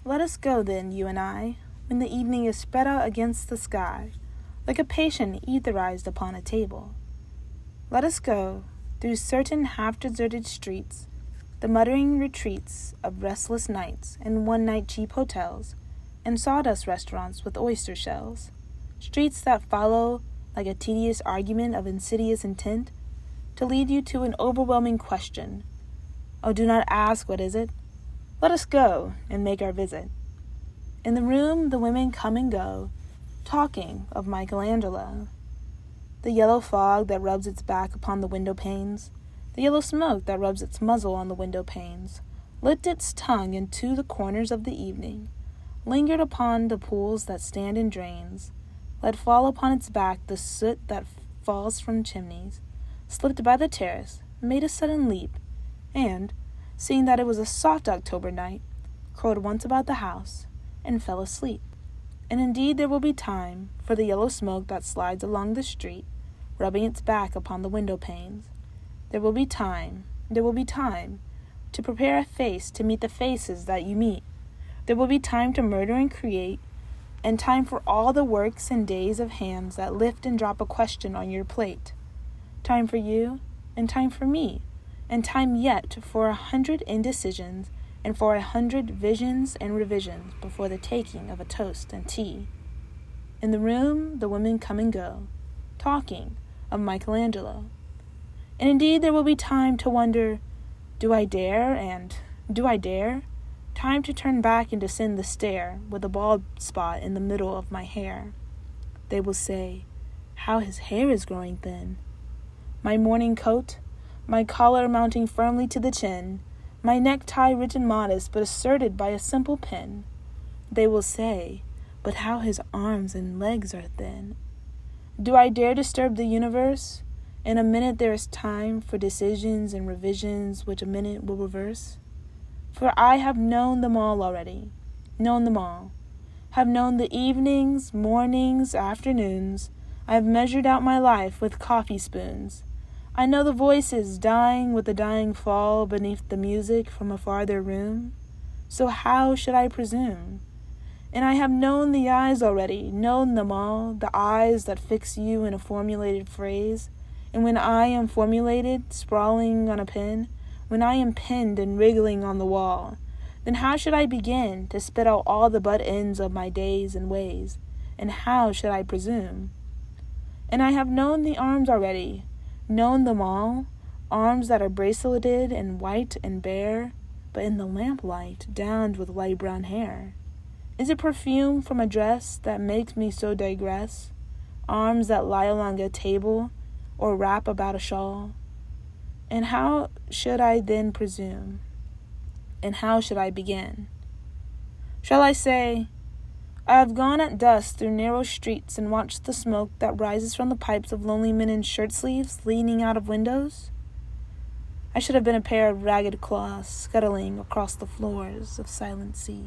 Let us go then, you and I, when the evening is spread out against the sky, like a patient etherized upon a table. Let us go through certain half-deserted streets, the muttering retreats of restless nights and one-night cheap hotels, and sawdust restaurants with oyster shells, streets that follow like a tedious argument of insidious intent, to lead you to an overwhelming question. Oh, do not ask what is it. Let us go and make our visit. In the room the women come and go, talking of Michelangelo. The yellow fog that rubs its back upon the window panes, the yellow smoke that rubs its muzzle on the window panes, licked its tongue into the corners of the evening, lingered upon the pools that stand in drains, let fall upon its back the soot that falls from chimneys, slipped by the terrace, made a sudden leap, and, seeing that it was a soft October night, curled once about the house, and fell asleep. And indeed there will be time for the yellow smoke that slides along the street, rubbing its back upon the window panes. There will be time to prepare a face to meet the faces that you meet. There will be time to murder and create, and time for all the works and days of hands that lift and drop a question on your plate. Time for you, and time for me, and time yet for 100 indecisions, and for 100 visions and revisions before the taking of a toast and tea. In the room the women come and go, talking of Michelangelo. And indeed there will be time to wonder, do I dare, and do I dare? Time to turn back and descend the stair with a bald spot in the middle of my hair. They will say, how his hair is growing thin. My morning coat, my collar mounting firmly to the chin, my necktie rich and modest but asserted by a simple pin. They will say, but how his arms and legs are thin. Do I dare disturb the universe? In a minute there is time for decisions and revisions which a minute will reverse. For I have known them all already, known them all. Have known the evenings, mornings, afternoons. I have measured out my life with coffee spoons. I know the voices dying with the dying fall beneath the music from a farther room. So how should I presume? And I have known the eyes already, known them all, the eyes that fix you in a formulated phrase. And when I am formulated, sprawling on a pen, when I am pinned and wriggling on the wall, then how should I begin to spit out all the butt ends of my days and ways? And how should I presume? And I have known the arms already, known them all, arms that are braceleted and white and bare, but in the lamplight downed with light brown hair. Is it perfume from a dress that makes me so digress? Arms that lie along a table or wrap about a shawl? And how should I then presume? And how should I begin? Shall I say, I have gone at dusk through narrow streets and watched the smoke that rises from the pipes of lonely men in shirt sleeves leaning out of windows? I should have been a pair of ragged claws scuttling across the floors of silent seas.